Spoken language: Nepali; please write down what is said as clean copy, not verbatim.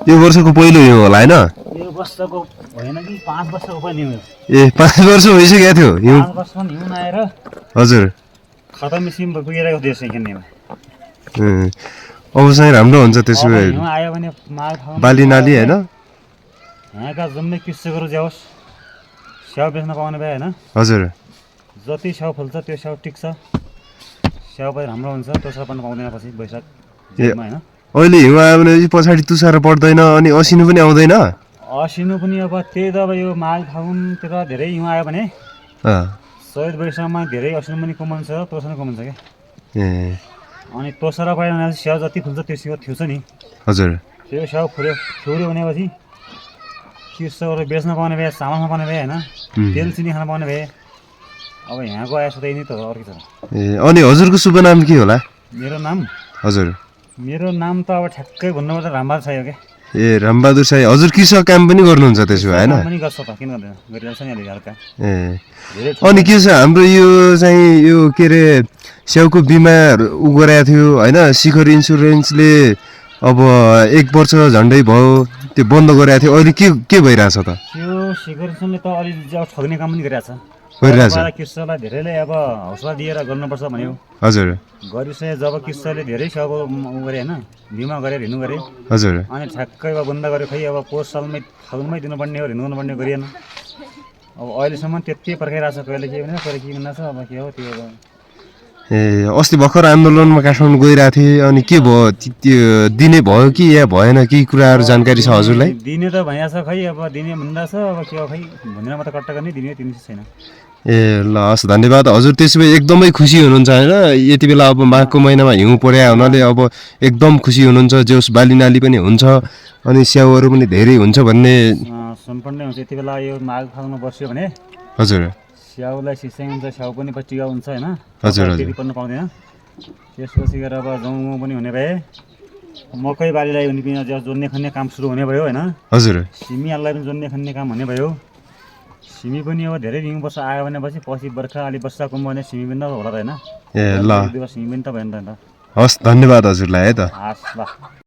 यो वर्षको पहिलो हिउँ होला हैन? यो वर्षको होइन कि 5 वर्षको पहिलो हिउँ। ए 5 वर्ष भइसकेको थियो हिउँ। 5 वर्षमा हिउँ नआएर हजुर। खतम सिम पुगिरहेको देश खेल्नेमा। अब चाहिँ राम्रो हुन्छ त्यसो अब भए। हिउँ आयो भने माघ फागुन बाली नाली हैन? यहाँका जम्मै कृषकहरू जाओस् स्याउ बेच्न पाउने भए होइन। हजुर। जति स्याउ फल्छ त्यो स्याउ टिक्छ। स्याउ पनि राम्रो हुन्छ, तुसार पनि पाउँदैन पछि वैशाख जेठमा होइन। अहिले हिउँ आयो भने पछाडि तुसारो पर्दैन अनि असिनो पनि आउँदैन? असिनो पनि अब त्यही त अब यो माघ फागुनतिर धेरै हिउँ आयो भने चैत वैशाखमा धेरै असिनो पनि कमाउँछ, तुसा पनि कमाउँछ क्या। ए अनि तोसरा पायो भने स्याउ जति फुल्छ त्यो स्याउ थिउँछ नि। हजुर। त्यो स्याउ फ्योर्यो भनेपछि कृषकहरू बेच्न पाउने भए, चामलमा पाउने भए होइन, तेल चिनी खान पाउने भए। अब यहाँको आएछ त यिनी त अर्कै छ। ए अनि हजुरको शुभ नाम के होला? मेरो नाम? हजुर। मेरो नाम त अब ठ्याक्कै भन्नुपर्दा रामबहादुर साई हो क्या। ए रामबहादुर साई। हजुर कृषक काम पनि गर्नुहुन्छ त्यसो भए होइन? पनि गर्छ त, किन गर्दैन, गरिरहेछ नि अलि हल्का। ए अनि के छ हाम्रो यो चाहिँ यो के अरे स्याउको बिमार उ गराएको थियो होइन, शिखर इन्सुरेन्सले अब 1 वर्ष झन्डै भयो त्यो बन्द गराएको थियो। अहिले के भइरहेछ त? त्यो शिखर इन्सुरेन्सले त अलि ठग्ने काम पनि गरिरहेछ। कृषकलाई धेरैले अब हौसला दिएर गर्नुपर्छ भन्यो। हजुर। गरिसके जब कृषकले धेरै स्याउको उ गरे होइन, बिमा गरेर हिँड्नु गरे। हजुर। अनि ठ्याक्कै अब बन्द गऱ्यो, खै अब पोहोर सालमै फागुनमै दिनुपर्ने हो, हिँड्नु गर्नुपर्ने गरिएन। अब अहिलेसम्म त्यति पर्खाइरहेछ, कहिले के भने कहिले के भनिरहेछ, अब के हो त्यो अब। ए अस्ति भर्खर आन्दोलनमा काठमाडौँ गइरहेको थिएँ, अनि के भयो त्यो दिने भयो कि या भएन, केही कुराहरू जानकारी छ हजुरलाई? दिने त भइरहेछ, खै अब दिने भनिरहेछ, अब के हो खै भनेर म त कट्टा गर्ने दिने तिनी छैन। ए ल हस् धन्यवाद हजुर। त्यसो भए एकदमै खुसी हुनुहुन्छ होइन? यति बेला अब माघको महिनामा हिउँ पर्या हुनाले अब एकदम खुसी हुनुहुन्छ, जोस् बाली नाली पनि हुन्छ अनि स्याउहरू पनि धेरै हुन्छ भन्ने सम्पन्नै हुन्छ। यति बेला यो माघ फागुनमा बस्यो भने हजुर स्याउलाई सिसाइ हुन्छ, स्याउ पनि टिकाउ हुन्छ होइन। हजुर त्यति पर्नु पाउँदैन। त्यसपछि गएर अब गहुँ पनि हुने भए, मकै बालीलाई पनि जोड्ने खन्ने काम सुरु हुने भयो होइन। हजुर। सिमीहरूलाई पनि जोड्ने खन्ने काम हुने भयो। सिमी पनि अब धेरै हिउँ वर्ष आयो भनेपछि पछि बर्खा अलि वर्षा कम भने सिमी पनि त होला त होइन। ए ल सिमी पनि त भएन त। हस् धन्यवाद हजुरलाई है त। हस् ल।